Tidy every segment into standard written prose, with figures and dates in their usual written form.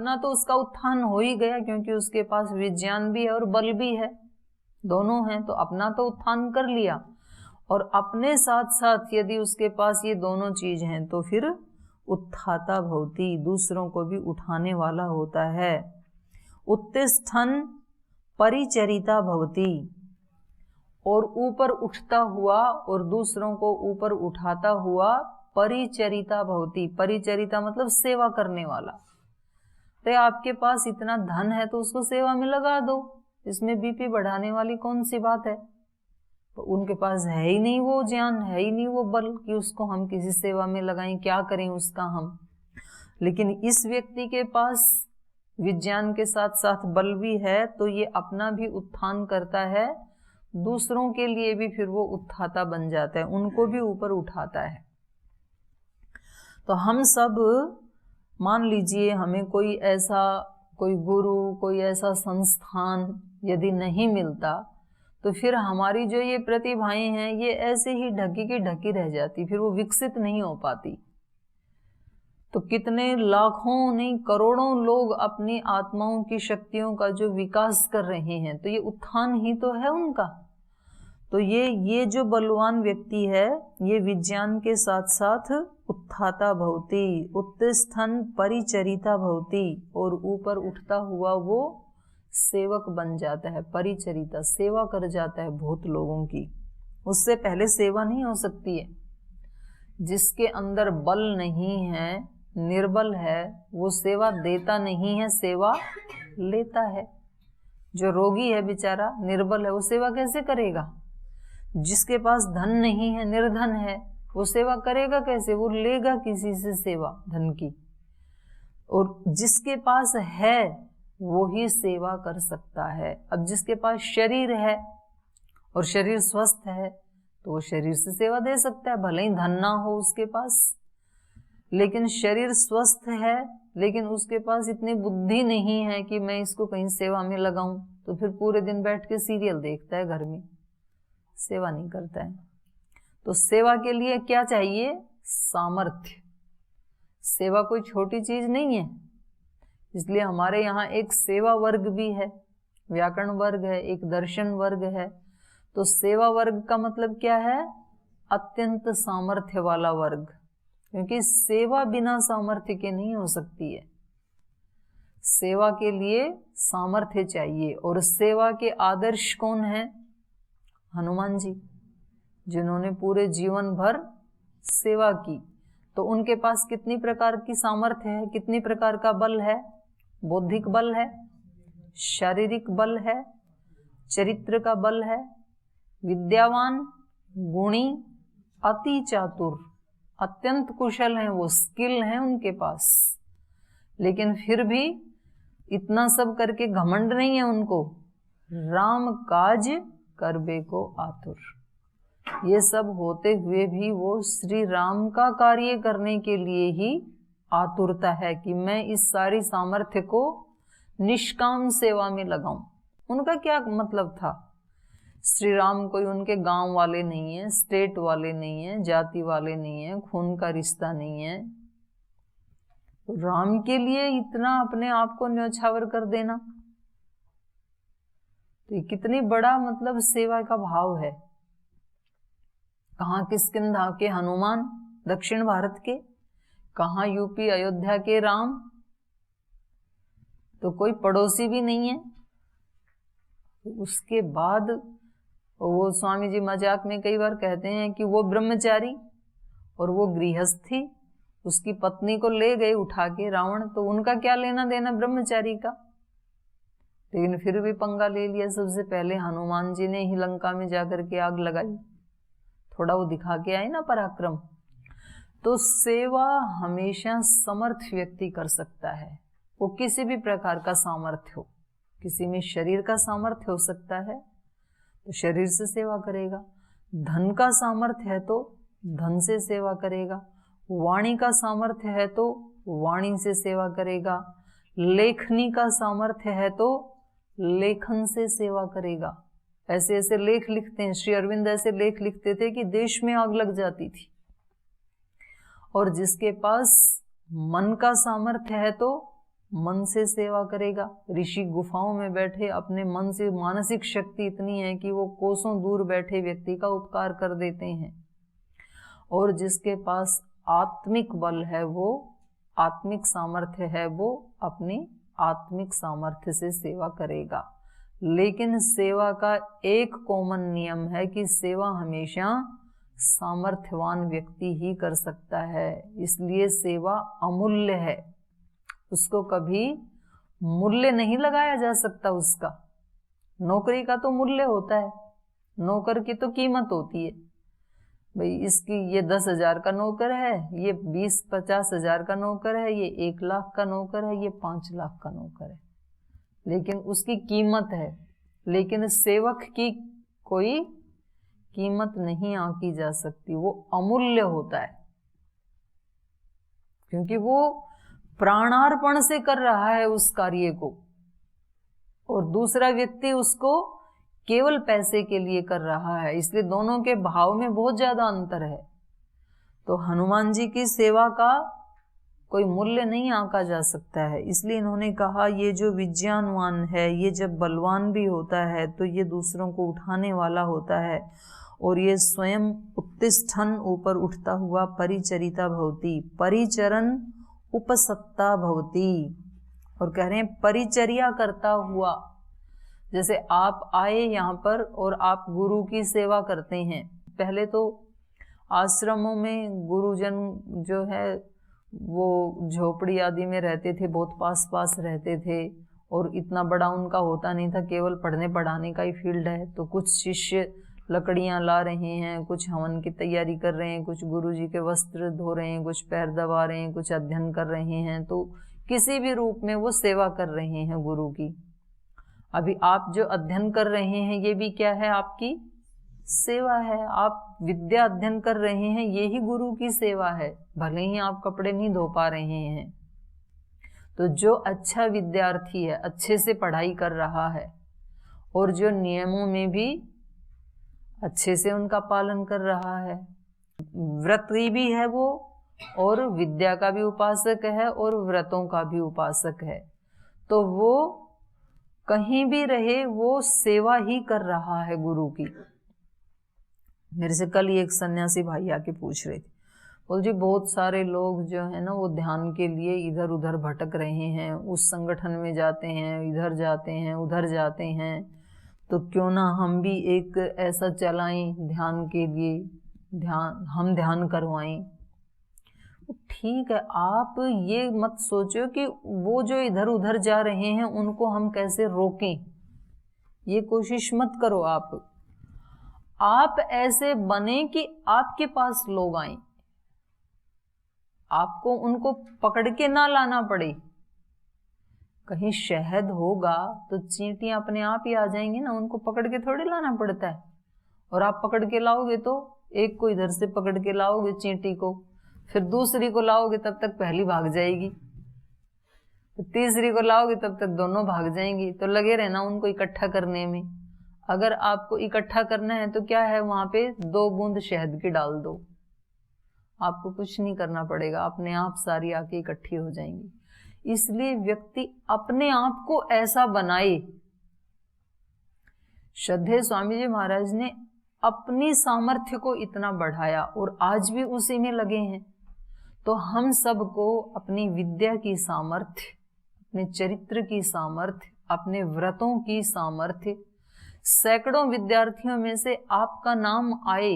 अपना तो उसका उत्थान हो ही गया, क्योंकि उसके पास विज्ञान भी है और बल भी है, दोनों हैं, तो अपना तो उत्थान कर लिया। और अपने साथ साथ यदि उसके पास ये दोनों चीज हैं तो फिर उत्थाता भवति, दूसरों को भी उठाने वाला होता है। उत्तिष्ठन् परिचरिता भवति, और ऊपर उठता हुआ और दूसरों को ऊपर उठाता हुआ परिचरिता भवति। परिचरिता मतलब सेवा करने वाला। अरे आपके पास इतना धन है तो उसको सेवा में लगा दो, इसमें बीपी बढ़ाने वाली कौन सी बात है। तो उनके पास है ही नहीं वो ज्ञान, है ही नहीं वो बल कि उसको हम किसी सेवा में लगाएं, क्या करें उसका हम। लेकिन इस व्यक्ति के पास विज्ञान के साथ साथ बल भी है, तो ये अपना भी उत्थान करता है, दूसरों के लिए भी फिर वो उत्थाता बन जाता है, उनको भी ऊपर उठाता है। तो हम सब मान लीजिए हमें कोई गुरु, कोई ऐसा संस्थान यदि नहीं मिलता, तो फिर हमारी जो ये प्रतिभाएं हैं ये ऐसे ही ढकी की ढकी रह जाती, फिर वो विकसित नहीं हो पाती। तो कितने लाखों नहीं करोड़ों लोग अपनी आत्माओं की शक्तियों का जो विकास कर रहे हैं, तो ये उत्थान ही तो है उनका। तो ये जो बलवान व्यक्ति है ये विज्ञान के साथ साथ उत्थाता भवति, उत्तिष्ठन् परिचरिता भवति, और ऊपर उठता हुआ वो सेवक बन जाता है। परिचरिता, सेवा कर जाता है बहुत लोगों की। उससे पहले सेवा नहीं हो सकती है। जिसके अंदर बल नहीं है, निर्बल है, वो सेवा देता नहीं है, सेवा लेता है। जो रोगी है बेचारा, निर्बल है, वो सेवा कैसे करेगा। जिसके पास धन नहीं है, निर्धन है, वो सेवा करेगा कैसे, वो लेगा किसी से सेवा धन की। और जिसके पास है वो ही सेवा कर सकता है। अब जिसके पास शरीर है और शरीर स्वस्थ है तो वो शरीर से सेवा दे सकता है, भले ही धन ना हो उसके पास। लेकिन शरीर स्वस्थ है लेकिन उसके पास इतनी बुद्धि नहीं है कि मैं इसको कहीं सेवा में लगाऊं, तो फिर पूरे दिन बैठ के सीरियल देखता है घर में, सेवा नहीं करता है। तो सेवा के लिए क्या चाहिए, सामर्थ्य। सेवा कोई छोटी चीज नहीं है, इसलिए हमारे यहाँ एक सेवा वर्ग भी है, व्याकरण वर्ग है, एक दर्शन वर्ग है। तो सेवा वर्ग का मतलब क्या है, अत्यंत सामर्थ्य वाला वर्ग, क्योंकि सेवा बिना सामर्थ्य के नहीं हो सकती है। सेवा के लिए सामर्थ्य चाहिए। और सेवा के आदर्श कौन है, हनुमान जी, जिन्होंने पूरे जीवन भर सेवा की। तो उनके पास कितनी प्रकार की सामर्थ्य है, कितनी प्रकार का बल है, बौद्धिक बल है, शारीरिक बल है, चरित्र का बल है, विद्यावान, गुणी, अति चातुर, अत्यंत कुशल हैं वो, स्किल हैं उनके पास। लेकिन फिर भी इतना सब करके घमंड नहीं है उनको, राम काज करबे को आतुर। ये सब होते हुए भी वो श्री राम का कार्य करने के लिए ही आतुरता है कि मैं इस सारी सामर्थ्य को निष्काम सेवा में लगाऊं। उनका क्या मतलब था, श्री राम कोई उनके गांव वाले नहीं है, स्टेट वाले नहीं है, जाति वाले नहीं है, खून का रिश्ता नहीं है। राम के लिए इतना अपने आप को न्यौछावर कर देना, तो ये कितनी बड़ा मतलब सेवा का भाव है। कहाँ किष्किंधा के हनुमान दक्षिण भारत के, कहाँ यूपी अयोध्या के राम, तो कोई पड़ोसी भी नहीं है। उसके बाद वो स्वामी जी मजाक में कई बार कहते हैं कि वो ब्रह्मचारी और वो गृहस्थी, उसकी पत्नी को ले गए उठा के रावण, तो उनका क्या लेना देना ब्रह्मचारी का। लेकिन फिर भी पंगा ले लिया। सबसे पहले हनुमान जी ने ही लंका में जाकर के आग लगाई, थोड़ा वो दिखा के आए ना पराक्रम। तो सेवा हमेशा समर्थ व्यक्ति कर सकता है, वो किसी भी प्रकार का सामर्थ्य हो। किसी में शरीर का सामर्थ्य हो सकता है तो शरीर से सेवा करेगा, धन का सामर्थ्य है तो धन से सेवा करेगा, वाणी का सामर्थ्य है तो वाणी से सेवा करेगा, लेखनी का सामर्थ्य है तो लेखन से सेवा करेगा। ऐसे ऐसे लेख लिखते हैं, श्री अरविंद ऐसे लेख लिखते थे कि देश में आग लग जाती थी। और जिसके पास मन का सामर्थ्य है तो मन से सेवा करेगा। ऋषि गुफाओं में बैठे अपने मन से, मानसिक शक्ति इतनी है कि वो कोसों दूर बैठे व्यक्ति का उपकार कर देते हैं। और जिसके पास आत्मिक बल है, वो आत्मिक सामर्थ्य है, वो अपनी आत्मिक सामर्थ्य से सेवा करेगा। लेकिन सेवा का एक कॉमन नियम है कि सेवा हमेशा सामर्थ्यवान व्यक्ति ही कर सकता है। इसलिए सेवा अमूल्य है, उसको कभी मूल्य नहीं लगाया जा सकता उसका। नौकरी का तो मूल्य होता है, नौकर की तो कीमत होती है। भाई इसकी ये 10,000 का नौकर है, ये 20-50 हजार का नौकर है, ये 1 लाख का नौकर है, ये 5 लाख का नौकर है, लेकिन उसकी कीमत है। लेकिन सेवक की कोई कीमत नहीं आंकी जा सकती, वो अमूल्य होता है, क्योंकि वो प्राणार्पण से कर रहा है उस कार्य को, और दूसरा व्यक्ति उसको केवल पैसे के लिए कर रहा है। इसलिए दोनों के भाव में बहुत ज्यादा अंतर है। तो हनुमान जी की सेवा का कोई मूल्य नहीं आंका जा सकता है। इसलिए इन्होंने कहा ये जो विज्ञानवान है, ये जब बलवान भी होता है तो ये दूसरों को उठाने वाला होता है, और ये स्वयं उत्तिष्ठन ऊपर उठता हुआ परिचरिता भवती, परिचरण उपसत्ता भवती। और कह रहे हैं परिचर्या करता हुआ। जैसे आप आए यहाँ पर और आप गुरु की सेवा करते हैं। पहले तो आश्रमों में गुरुजन जो है वो झोपड़ी आदि में रहते थे, बहुत पास पास रहते थे, और इतना बड़ा उनका होता नहीं था, केवल पढ़ने पढ़ाने का ही फील्ड है। तो कुछ शिष्य लकड़ियां ला रहे हैं, कुछ हवन की तैयारी कर रहे हैं, कुछ गुरुजी के वस्त्र धो रहे हैं, कुछ पैर दबा रहे हैं, कुछ अध्ययन कर रहे हैं। तो किसी भी रूप में वो सेवा कर रहे हैं गुरु की। अभी आप जो अध्ययन कर रहे हैं ये भी क्या है, आपकी सेवा है। आप विद्या अध्ययन कर रहे हैं, ये ही गुरु की सेवा है, भले ही आप कपड़े नहीं धो पा रहे हैं। तो जो अच्छा विद्यार्थी है, अच्छे से पढ़ाई कर रहा है, और जो नियमों में भी अच्छे से उनका पालन कर रहा है, व्रती भी है वो, और विद्या का भी उपासक है, और व्रतों का भी उपासक है, तो वो कहीं भी रहे वो सेवा ही कर रहा है गुरु की। मेरे से कल ही एक सन्यासी भाई आके पूछ रहे थे, बोल जी बहुत सारे लोग जो है ना वो ध्यान के लिए इधर उधर भटक रहे हैं, उस संगठन में जाते हैं, इधर जाते हैं, उधर जाते हैं, तो क्यों ना हम भी एक ऐसा चलाएं ध्यान के लिए, हम ध्यान करवाएं। ठीक है, आप ये मत सोचो कि वो जो इधर उधर जा रहे हैं उनको हम कैसे रोकें, ये कोशिश मत करो। आप ऐसे बने कि आपके पास लोग आए, आपको उनको पकड़ के ना लाना पड़े। कहीं शहद होगा तो चींटियां अपने आप ही आ जाएंगी ना, उनको पकड़ के थोड़ी लाना पड़ता है। और आप पकड़ के लाओगे तो एक को इधर से पकड़ के लाओगे चींटी को, फिर दूसरी को लाओगे तब तक पहली भाग जाएगी, तो तीसरी को लाओगे तब तक दोनों भाग जाएंगी। तो लगे रहना उनको इकट्ठा करने में। अगर आपको इकट्ठा करना है तो क्या है, वहां पे 2 बूंद शहद की डाल दो, आपको कुछ नहीं करना पड़ेगा, अपने आप सारी आके इकट्ठी हो जाएंगी। इसलिए व्यक्ति अपने आप को ऐसा बनाए। श्रद्धेय स्वामी जी महाराज ने अपनी सामर्थ्य को इतना बढ़ाया और आज भी उसी में लगे हैं। तो हम सबको अपनी विद्या की सामर्थ्य, अपने चरित्र की सामर्थ्य, अपने व्रतों की सामर्थ्य, सैकड़ों विद्यार्थियों में से आपका नाम आए,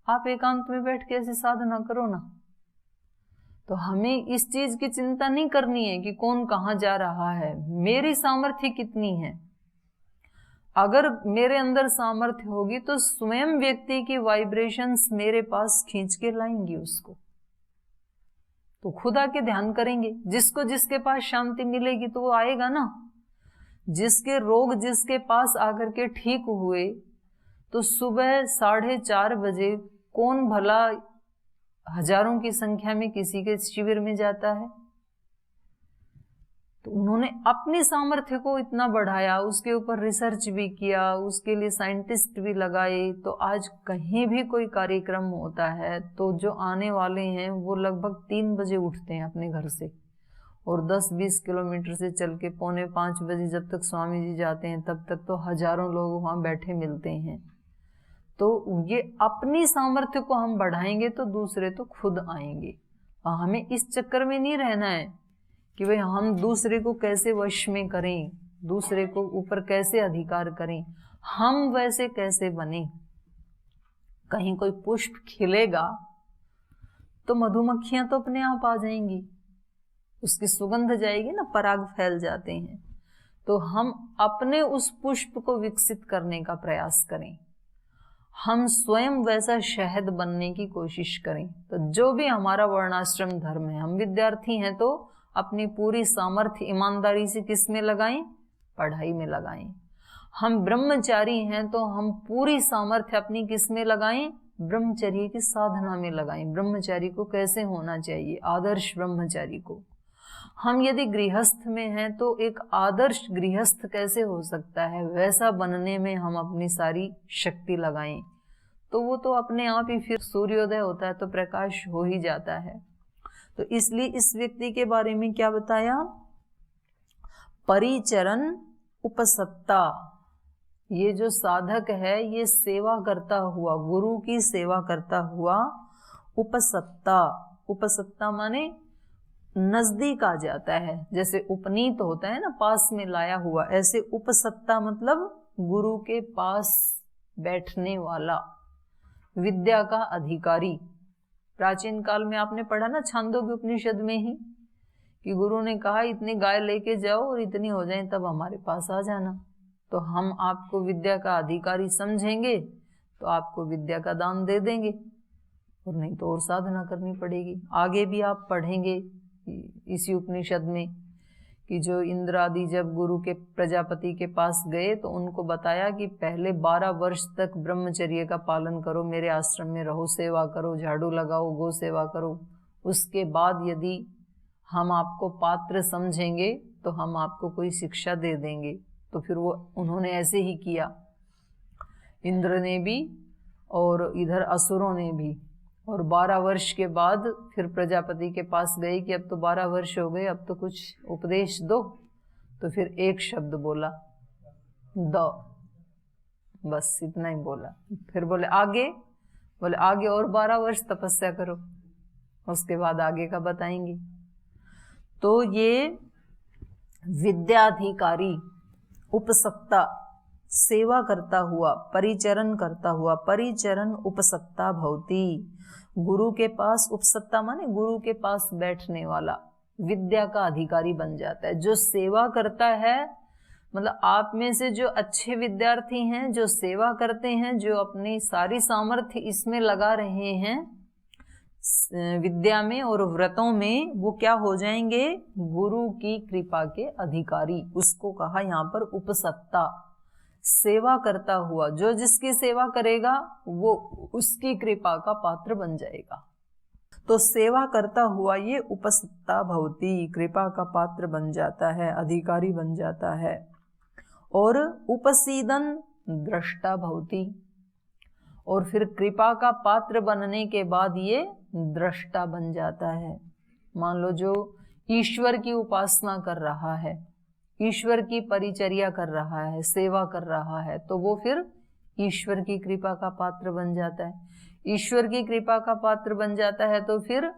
आप एकांत में बैठ के ऐसी साधना करो ना। तो हमें इस चीज की चिंता नहीं करनी है कि कौन कहाँ जा रहा है, मेरी सामर्थ्य कितनी है। अगर मेरे अंदर सामर्थ्य होगी तो स्वयं व्यक्ति की वाइब्रेशंस मेरे पास खींच के लाएंगी उसको, तो खुद आके ध्यान करेंगे। जिसको जिसके पास शांति मिलेगी तो वो आएगा ना। जिसके रोग जिसके पास आकर के ठीक हुए, तो सुबह 4:30 बजे कौन भला हजारों की संख्या में किसी के शिविर में जाता है। तो उन्होंने अपनी सामर्थ्य को इतना बढ़ाया, उसके ऊपर रिसर्च भी किया, उसके लिए साइंटिस्ट भी लगाए। तो आज कहीं भी कोई कार्यक्रम होता है तो जो आने वाले हैं वो लगभग 3 बजे उठते हैं अपने घर से, और 10-20 किलोमीटर से चल के 4:45 बजे जब तक स्वामी जी जाते हैं तब तक तो हजारों लोग वहाँ बैठे मिलते हैं। तो ये अपनी सामर्थ्य को हम बढ़ाएंगे तो दूसरे तो खुद आएंगे। हमें इस चक्कर में नहीं रहना है कि भाई हम दूसरे को कैसे वश में करें, दूसरे को ऊपर कैसे अधिकार करें, हम वैसे कैसे बने। कहीं कोई पुष्प खिलेगा तो मधुमक्खियां तो अपने आप आ जाएंगी, उसकी सुगंध जाएगी ना, पराग फैल जाते हैं। तो हम अपने उस पुष्प को विकसित करने का प्रयास करें, हम स्वयं वैसा शहद बनने की कोशिश करें। तो जो भी हमारा वर्णाश्रम धर्म है, हम विद्यार्थी हैं तो अपनी पूरी सामर्थ्य ईमानदारी से किस में लगाएं? पढ़ाई में लगाएं। हम ब्रह्मचारी हैं तो हम पूरी सामर्थ्य अपनी किस में लगाएं? ब्रह्मचर्य की साधना में लगाएं। ब्रह्मचारी को कैसे होना चाहिए? आदर्श ब्रह्मचारी को। हम यदि गृहस्थ में हैं तो एक आदर्श गृहस्थ कैसे हो सकता है, वैसा बनने में हम अपनी सारी शक्ति लगाएं। तो वो तो अपने आप ही फिर सूर्योदय होता है तो प्रकाश हो ही जाता है। तो इसलिए इस व्यक्ति के बारे में क्या बताया? परिचरण उपसत्ता। ये जो साधक है ये सेवा करता हुआ, गुरु की सेवा करता हुआ उपसत्ता। उपसत्ता माने नजदीक आ जाता है। जैसे उपनीत होता है ना, पास में लाया हुआ, ऐसे उपसत्ता मतलब गुरु के पास बैठने वाला, विद्या का अधिकारी। प्राचीन काल में आपने पढ़ा ना छांदोग्य उपनिषद में ही कि गुरु ने कहा इतनी गाय लेके जाओ और इतनी हो जाए तब हमारे पास आ जाना। तो हम आपको विद्या का अधिकारी समझेंगे तो आपको विद्या का दान दे देंगे, और नहीं तो और साधना करनी पड़ेगी। आगे भी आप पढ़ेंगे इसी उपनिषद में कि जो इंद्र आदि जब गुरु के प्रजापति के पास गए तो उनको बताया कि पहले 12 वर्ष तक ब्रह्मचर्य का पालन करो, मेरे आश्रम में रहो, सेवा करो, झाड़ू लगाओ, गो सेवा करो। उसके बाद यदि हम आपको पात्र समझेंगे तो हम आपको कोई शिक्षा दे देंगे। तो फिर वो उन्होंने ऐसे ही किया, इंद्र ने भी और इधर असुरों ने भी। और 12 वर्ष के बाद फिर प्रजापति के पास गए कि अब तो 12 वर्ष हो गए, अब तो कुछ उपदेश दो। तो फिर एक शब्द बोला, दो, बस इतना ही बोला। फिर बोले आगे, बोले आगे और 12 वर्ष तपस्या करो, उसके बाद आगे का बताएंगे। तो ये विद्याधिकारी उपसत्ता, सेवा करता हुआ, परिचरण करता हुआ, परिचरण उपसत्ता भवति। गुरु के पास, उपसत्ता माने गुरु के पास बैठने वाला, विद्या का अधिकारी बन जाता है। जो सेवा करता है, मतलब आप में से जो अच्छे विद्यार्थी हैं, जो सेवा करते हैं, जो अपनी सारी सामर्थ्य इसमें लगा रहे हैं विद्या में और व्रतों में, वो क्या हो जाएंगे? गुरु की कृपा के अधिकारी। उसको कहा यहाँ पर उपसत्ता। सेवा करता हुआ, जो जिसकी सेवा करेगा वो उसकी कृपा का पात्र बन जाएगा। तो सेवा करता हुआ ये उपसत्ता भवति, कृपा का पात्र बन जाता है, अधिकारी बन जाता है। और उपसीदन दृष्टा भवति, और फिर कृपा का पात्र बनने के बाद ये दृष्टा बन जाता है। मान लो जो ईश्वर की उपासना कर रहा है, ईश्वर की परिचर्या कर रहा है, सेवा कर रहा है, तो वो फिर ईश्वर की कृपा का पात्र बन जाता है। ईश्वर की कृपा का पात्र बन जाता है तो फिर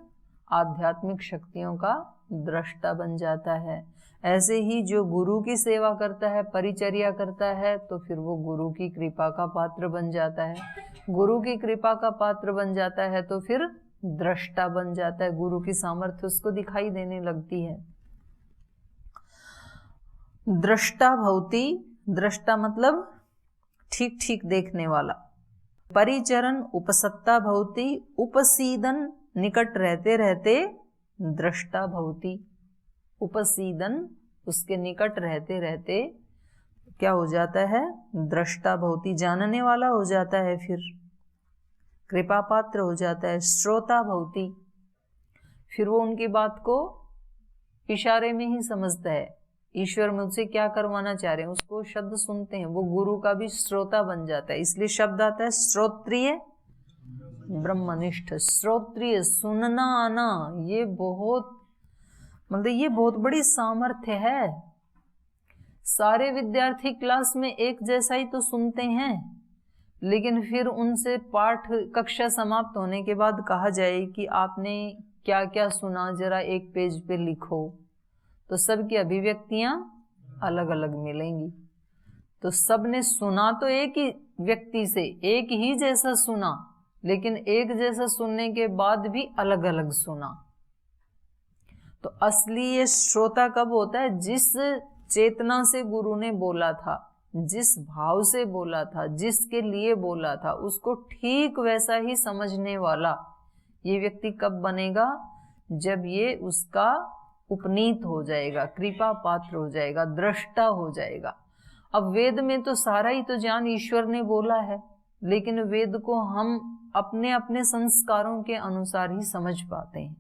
आध्यात्मिक शक्तियों का दृष्टा बन जाता है। ऐसे ही जो गुरु की सेवा करता है, परिचर्या करता है, तो फिर वो गुरु की कृपा का पात्र बन जाता है। गुरु की कृपा का पात्र बन जाता है तो फिर दृष्टा बन जाता है, गुरु की सामर्थ्य उसको दिखाई देने लगती है। दृष्टा भवति, दृष्टा मतलब ठीक ठीक देखने वाला। परिचरण उपसत्ता भवति, उपसीदन निकट रहते रहते दृष्टा भवति। उपसीदन उसके निकट रहते रहते क्या हो जाता है? दृष्टा भवति, जानने वाला हो जाता है, फिर कृपा पात्र हो जाता है। श्रोता भवति, फिर वो उनकी बात को इशारे में ही समझता है, ईश्वर मुझसे क्या करवाना चाह रहे हैं, उसको शब्द सुनते हैं, वो गुरु का भी श्रोता बन जाता है। इसलिए शब्द आता है श्रोत्रिय ब्रह्मनिष्ठ। श्रोत्रिय, सुनना आना, ये बहुत मतलब ये बहुत बड़ी सामर्थ्य है। सारे विद्यार्थी क्लास में एक जैसा ही तो सुनते हैं, लेकिन फिर उनसे पाठ कक्षा समाप्त होने के बाद कहा जाए कि आपने क्या क्या सुना, जरा एक पेज पे लिखो, तो सबकी अभिव्यक्तियां अलग अलग मिलेंगी। तो सबने सुना तो एक ही व्यक्ति से, एक ही जैसा सुना, लेकिन एक जैसा सुनने के बाद भी अलग अलग सुना। तो असली ये श्रोता कब होता है? जिस चेतना से गुरु ने बोला था, जिस भाव से बोला था, जिसके लिए बोला था, उसको ठीक वैसा ही समझने वाला ये व्यक्ति कब बनेगा? जब ये उसका उपनीत हो जाएगा, कृपा पात्र हो जाएगा, दृष्टा हो जाएगा। अब वेद में तो सारा ही तो ज्ञान ईश्वर ने बोला है, लेकिन वेद को हम अपने अपने संस्कारों के अनुसार ही समझ पाते हैं।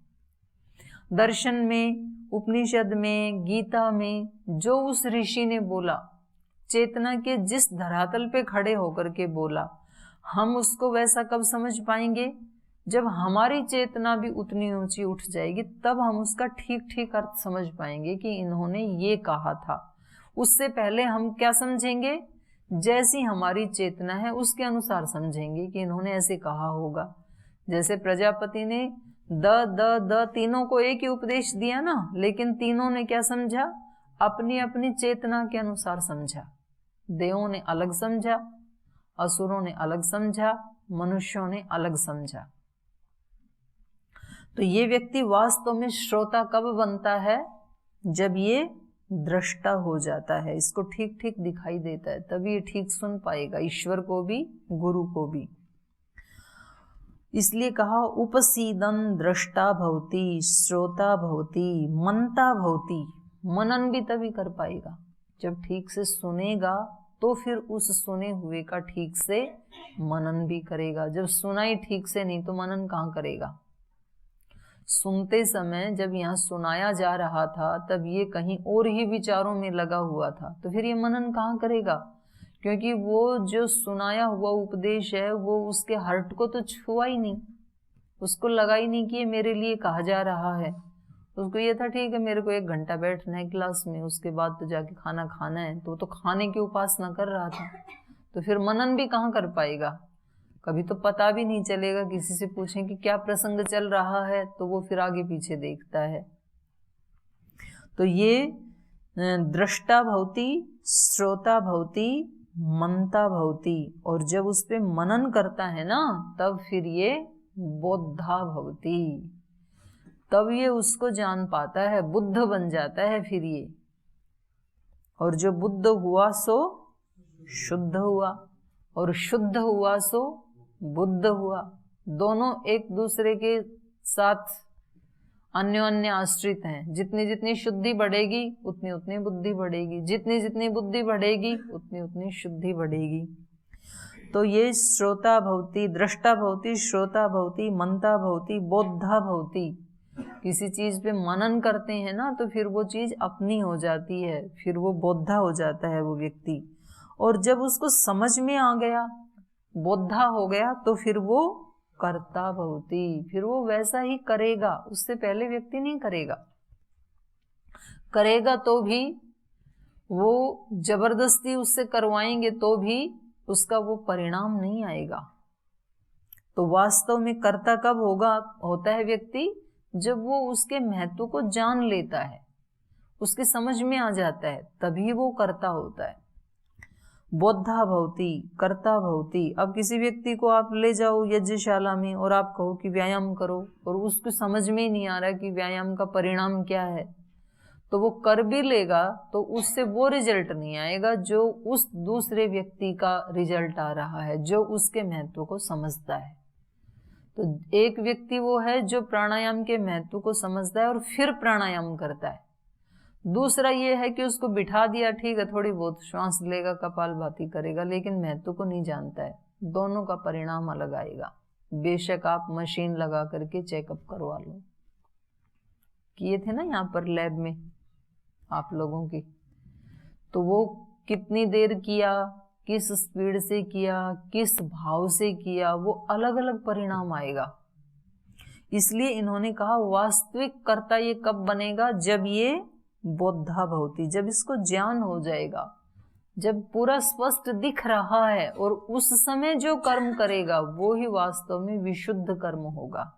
दर्शन में, उपनिषद में, गीता में जो उस ऋषि ने बोला, चेतना के जिस धरातल पे खड़े होकर के बोला, हम उसको वैसा कब समझ पाएंगे? जब हमारी चेतना भी उतनी ऊंची उठ जाएगी, तब हम उसका ठीक ठीक अर्थ समझ पाएंगे कि इन्होंने ये कहा था। उससे पहले हम क्या समझेंगे? जैसी हमारी चेतना है उसके अनुसार समझेंगे कि इन्होंने ऐसे कहा होगा। जैसे प्रजापति ने द तीनों को एक ही उपदेश दिया ना, लेकिन तीनों ने क्या समझा? अपनी अपनी चेतना के अनुसार समझा। देवों ने अलग समझा, असुरों ने अलग समझा, मनुष्यों ने अलग समझा। तो ये व्यक्ति वास्तव में श्रोता कब बनता है? जब ये दृष्टा हो जाता है, इसको ठीक ठीक दिखाई देता है, तभी ये ठीक सुन पाएगा, ईश्वर को भी गुरु को भी। इसलिए कहा उपसीदन दृष्टा भवति, श्रोता भवति, मनता भवति। मनन भी तभी कर पाएगा जब ठीक से सुनेगा, तो फिर उस सुने हुए का ठीक से मनन भी करेगा। जब सुना ही ठीक से नहीं तो मनन कहाँ करेगा? सुनते समय जब यहाँ सुनाया जा रहा था, तब ये कहीं और ही विचारों में लगा हुआ था, तो फिर ये मनन कहाँ करेगा? क्योंकि वो जो सुनाया हुआ उपदेश है वो उसके हार्ट को तो छुआ ही नहीं, उसको लगा ही नहीं कि ये मेरे लिए कहा जा रहा है। उसको ये था ठीक है मेरे को 1 घंटा बैठना है क्लास में, उसके बाद तो जाके खाना खाना है, तो खाने की उपासना कर रहा था। तो फिर मनन भी कहाँ कर पाएगा? कभी तो पता भी नहीं चलेगा। किसी से पूछें कि क्या प्रसंग चल रहा है, तो वो फिर आगे पीछे देखता है। तो ये दृष्टा भवति, श्रोता भवति, मनता भवति, और जब उस पे मनन करता है ना, तब फिर ये बोधा भवति, तब ये उसको जान पाता है, बुद्ध बन जाता है फिर ये। और जो बुद्ध हुआ सो शुद्ध हुआ, और शुद्ध हुआ सो बुद्ध हुआ। दोनों एक दूसरे के साथ अन्योन्य आश्रित हैं। जितनी जितनी शुद्धि बढ़ेगी उतनी उतनी बुद्धि बढ़ेगी, जितनी जितनी बुद्धि बढ़ेगी उतनी उतनी शुद्धि बढ़ेगी। तो ये श्रोता भवति, दृष्टा भवति, श्रोता भवति, मनता भवति, बोधा भवति। किसी चीज पे मनन करते हैं ना, तो फिर वो चीज अपनी हो जाती है, फिर वो बोधा हो जाता है वो व्यक्ति। और जब उसको समझ में आ गया, बोधा हो गया, तो फिर वो कर्ता भवति, फिर वो वैसा ही करेगा। उससे पहले व्यक्ति नहीं करेगा, करेगा तो भी वो जबरदस्ती उससे करवाएंगे तो भी उसका वो परिणाम नहीं आएगा। तो वास्तव में कर्ता कब होता है व्यक्ति? जब वो उसके महत्व को जान लेता है, उसके समझ में आ जाता है, तभी वो कर्ता होता है। बोधा भवति, कर्ता भवति। अब किसी व्यक्ति को आप ले जाओ यज्ञशाला में और आप कहो कि व्यायाम करो, और उसको समझ में ही नहीं आ रहा कि व्यायाम का परिणाम क्या है, तो वो कर भी लेगा तो उससे वो रिजल्ट नहीं आएगा जो उस दूसरे व्यक्ति का रिजल्ट आ रहा है, जो उसके महत्व को समझता है। तो एक व्यक्ति वो है जो प्राणायाम के महत्व को समझता है और फिर प्राणायाम करता है। दूसरा ये है कि उसको बिठा दिया, ठीक है थोड़ी बहुत श्वास लेगा, कपालभाति करेगा, लेकिन महत्व को नहीं जानता है। दोनों का परिणाम अलग आएगा। बेशक आप मशीन लगा करके चेकअप करवा लो, किए थे ना यहाँ पर लैब में आप लोगों की, तो वो कितनी देर किया, किस स्पीड से किया, किस भाव से किया, वो अलग अलग परिणाम आएगा। इसलिए इन्होंने कहा वास्तविक कर्ता ये कब बनेगा, जब ये बोधा भवति, जब इसको ज्ञान हो जाएगा, जब पूरा स्पष्ट दिख रहा है, और उस समय जो कर्म करेगा वो ही वास्तव में विशुद्ध कर्म होगा।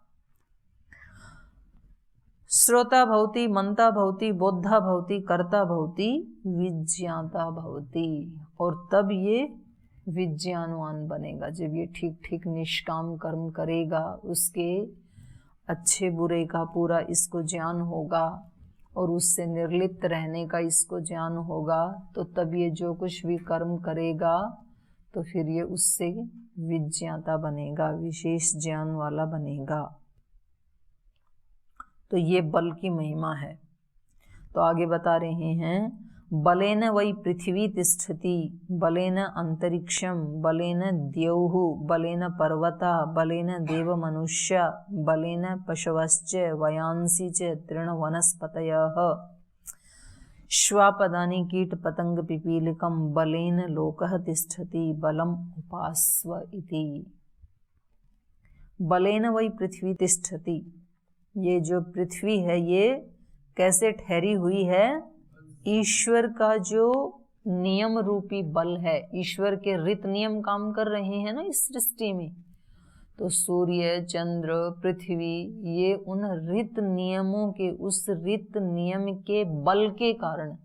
श्रोता भवति, मंता भवति, बोधा भवति, कर्ता भवति, विज्ञाता भवति, और तब ये विज्ञानवान बनेगा, जब ये ठीक ठीक निष्काम कर्म करेगा, उसके अच्छे बुरे का पूरा इसको ज्ञान होगा और उससे निर्लिप्त रहने का इसको ज्ञान होगा, तो तब ये जो कुछ भी कर्म करेगा तो फिर ये उससे विज्ञाता बनेगा, विशेष ज्ञान वाला बनेगा। तो ये बल की महिमा है। तो आगे बता रहे हैं, बलेन वै पृथ्वी तिष्ठति, बलेन अंतरिक्षम, बलेन द्यौः, बलेन पर्वता, बलेन देव मनुष्य, बलेन पशवश्च, वयांसि च तृणवनस्पतयः, श्वापदानि कीट पतंग पिपीलिकम, बलेन लोकः तिष्ठति, बलम उपास्व इति। बलेन वै पृथ्वी तिष्ठति, ये जो पृथ्वी है ये कैसे ठहरी हुई है, ईश्वर का जो नियम रूपी बल है, ईश्वर के ऋत नियम काम कर रहे हैं ना इस सृष्टि में। तो सूर्य, चंद्र, पृथ्वी, ये उन ऋत नियमों के, उस ऋत नियम के बल के कारण,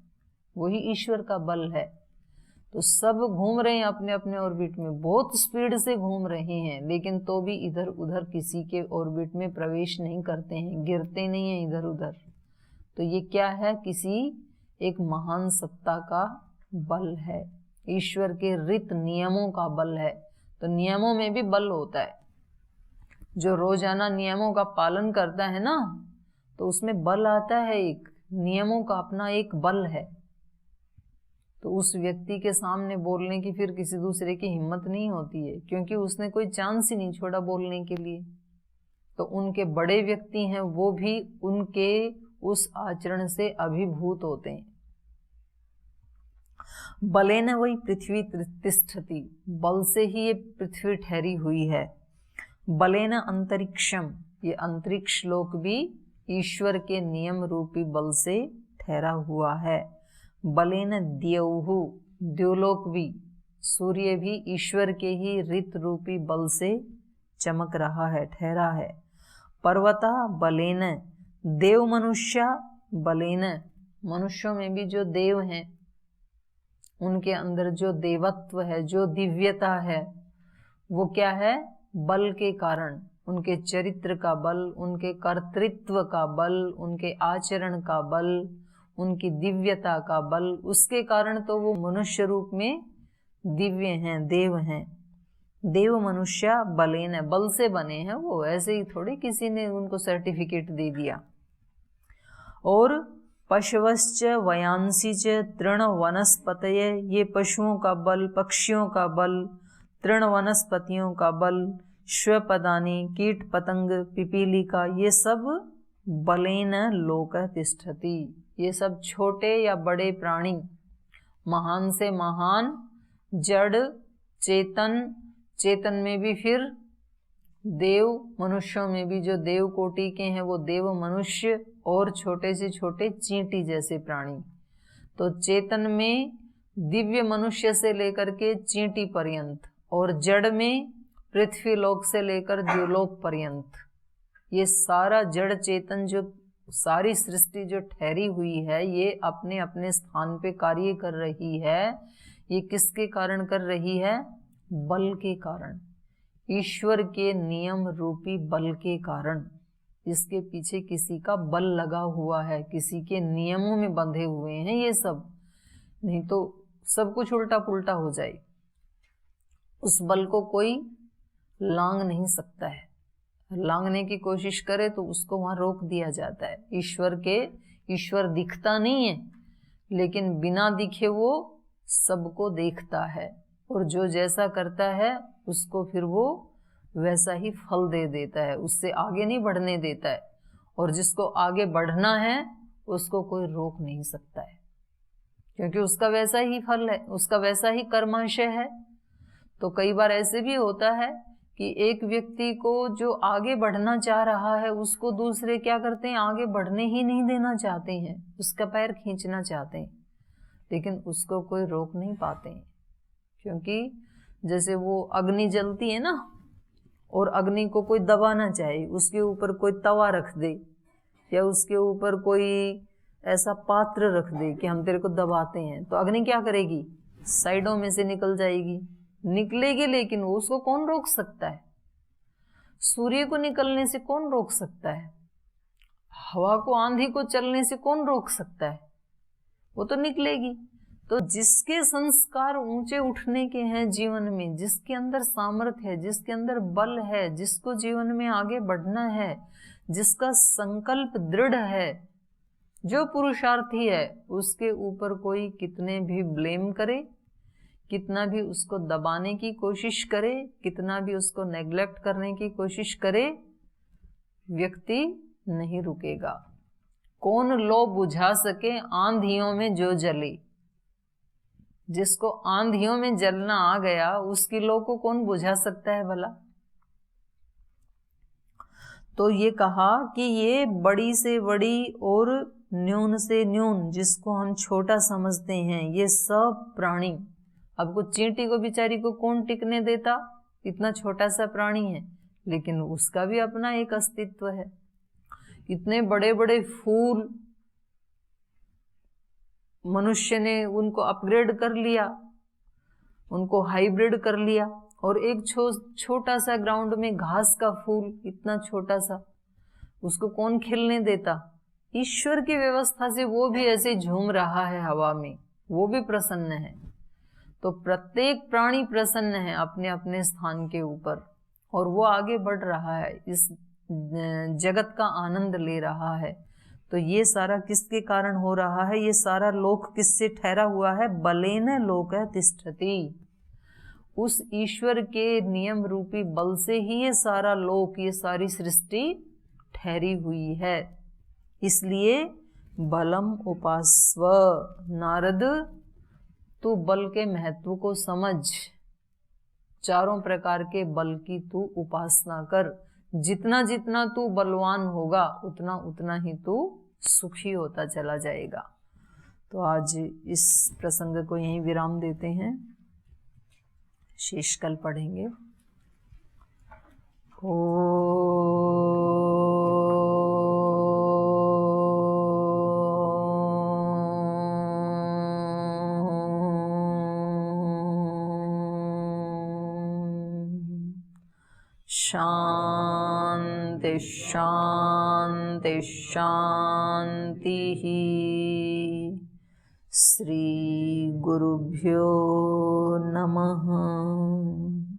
वही ईश्वर का बल है। तो सब घूम रहे हैं अपने अपने ऑर्बिट में, बहुत स्पीड से घूम रहे हैं, लेकिन तो भी इधर उधर किसी के ऑर्बिट में प्रवेश नहीं करते हैं, गिरते नहीं हैं इधर उधर। तो ये क्या है, किसी एक महान सत्ता का बल है, ईश्वर के ऋत नियमों का बल है। तो नियमों में भी बल होता है, जो रोजाना नियमों का पालन करता है ना, तो उसमें बल आता है, एक नियमों का अपना एक बल है। तो उस व्यक्ति के सामने बोलने की फिर किसी दूसरे की हिम्मत नहीं होती है, क्योंकि उसने कोई चांस ही नहीं छोड़ा बोलने के लिए। तो उनके बड़े व्यक्ति हैं, वो भी उनके उस आचरण से अभिभूत होते हैं। बलेन वही पृथ्वी तिष्ठति, बल से ही ये पृथ्वी ठहरी हुई है। बलेन अंतरिक्षम, ये अंतरिक्ष लोक भी ईश्वर के नियम रूपी बल से ठहरा हुआ है। बलेन द्यौः, द्योलोक भी, सूर्य भी ईश्वर के ही ऋत रूपी बल से चमक रहा है, ठहरा है। पर्वता बलेन, देव मनुष्य बलेन, मनुष्यों में भी जो देव हैं उनके अंदर जो देवत्व है, जो दिव्यता है, वो क्या है, बल के कारण, उनके चरित्र का बल, उनके कर्तृत्व का बल, उनके आचरण का बल, उनकी दिव्यता का बल, उसके कारण तो वो मनुष्य रूप में दिव्य हैं, देव हैं। देव मनुष्य बलेन, बल से बने हैं वो, ऐसे ही थोड़ी किसी ने उनको सर्टिफिकेट दे दिया। और पशवश्च वयांसी च तृण वनस्पतये, ये पशुओं का बल, पक्षियों का बल, तृण वनस्पतियों का बल, श्वपदानी, कीट पतंग, पिपीलिका, ये सब बलेन लोकः तिष्ठति, ये सब छोटे या बड़े प्राणी, महान से महान, जड़, चेतन, चेतन में भी फिर देव, मनुष्यों में भी जो देव कोटि के हैं वो देव मनुष्य, और छोटे से छोटे चींटी जैसे प्राणी। तो चेतन में दिव्य मनुष्य से लेकर के चींटी पर्यंत, और जड़ में पृथ्वी लोक से लेकर द्युलोक पर्यंत, ये सारा जड़ चेतन, जो सारी सृष्टि जो ठहरी हुई है, ये अपने अपने स्थान पे कार्य कर रही है। ये किसके कारण कर रही है, बल के कारण, ईश्वर के नियम रूपी बल के कारण। इसके पीछे किसी का बल लगा हुआ है, किसी के नियमों में बंधे हुए हैं ये सब, नहीं तो सब कुछ उल्टा पुल्टा हो जाए। उस बल को कोई लांग नहीं सकता है, लांगने की कोशिश करे तो उसको वहां रोक दिया जाता है। ईश्वर दिखता नहीं है, लेकिन बिना दिखे वो सबको देखता है, और जो जैसा करता है उसको फिर वो वैसा ही फल दे देता है, उससे आगे नहीं बढ़ने देता है। और जिसको आगे बढ़ना है उसको कोई रोक नहीं सकता है, क्योंकि उसका वैसा ही फल है, उसका वैसा ही कर्माशय है। तो कई बार ऐसे भी होता है कि एक व्यक्ति को जो आगे बढ़ना चाह रहा है उसको दूसरे क्या करते हैं, आगे बढ़ने ही नहीं देना चाहते हैं, उसका पैर खींचना चाहते हैं, लेकिन उसको कोई रोक नहीं पाते हैं। क्योंकि जैसे वो अग्नि जलती है ना, और अग्नि को कोई दबाना चाहे, उसके ऊपर कोई तवा रख दे या उसके ऊपर कोई ऐसा पात्र रख दे कि हम तेरे को दबाते हैं, तो अग्नि क्या करेगी, साइडों में से निकल जाएगी, निकलेगी, लेकिन उसको कौन रोक सकता है? सूर्य को निकलने से कौन रोक सकता है? हवा को, आंधी को चलने से कौन रोक सकता है? वो तो निकलेगी। तो जिसके संस्कार ऊंचे उठने के हैं जीवन में, जिसके अंदर सामर्थ्य है, जिसके अंदर बल है, जिसको जीवन में आगे बढ़ना है, जिसका संकल्प दृढ़ है, जो पुरुषार्थी है, उसके ऊपर कोई कितने भी ब्लेम करे, कितना भी उसको दबाने की कोशिश करे, कितना भी उसको नेग्लेक्ट करने की कोशिश करे, व्यक्ति नहीं रुकेगा। कौन लो बुझा सके आंधियों में जो जले? जिसको आंधियों में जलना आ गया, उसकी लो को कौन बुझा सकता है भला? तो ये कहा कि ये बड़ी से बड़ी और न्यून से न्यून, जिसको हम छोटा समझते हैं, ये सब प्राणी, अब कुछ चींटी को बेचारी को कौन टिकने देता, इतना छोटा सा प्राणी है, लेकिन उसका भी अपना एक अस्तित्व है। इतने बड़े बड़े फूल मनुष्य ने उनको अपग्रेड कर लिया, उनको हाइब्रिड कर लिया, और एक छोटा सा ग्राउंड में घास का फूल, इतना छोटा सा, उसको कौन खिलने देता? ईश्वर की व्यवस्था से वो भी ऐसे झूम रहा है हवा में, वो भी प्रसन्न है। तो प्रत्येक प्राणी प्रसन्न है अपने अपने स्थान के ऊपर, और वो आगे बढ़ रहा है, इस जगत का आनंद ले रहा है। तो ये सारा किसके कारण हो रहा है? ये सारा लोक किससे ठहरा हुआ है? बलेन लोकः तिष्ठति। उस ईश्वर के नियम रूपी बल से ही ये सारा लोक, ये सारी सृष्टि ठहरी हुई है। इसलिए बलम उपास्व, नारद तू बल के महत्व को समझ, चारों प्रकार के बल की तू उपासना कर। जितना जितना तू बलवान होगा, उतना उतना ही तू सुखी होता चला जाएगा। तो आज इस प्रसंग को यहीं विराम देते हैं, शेष कल पढ़ेंगे। शांति शांति शांति। श्री गुरुभ्यो नमः।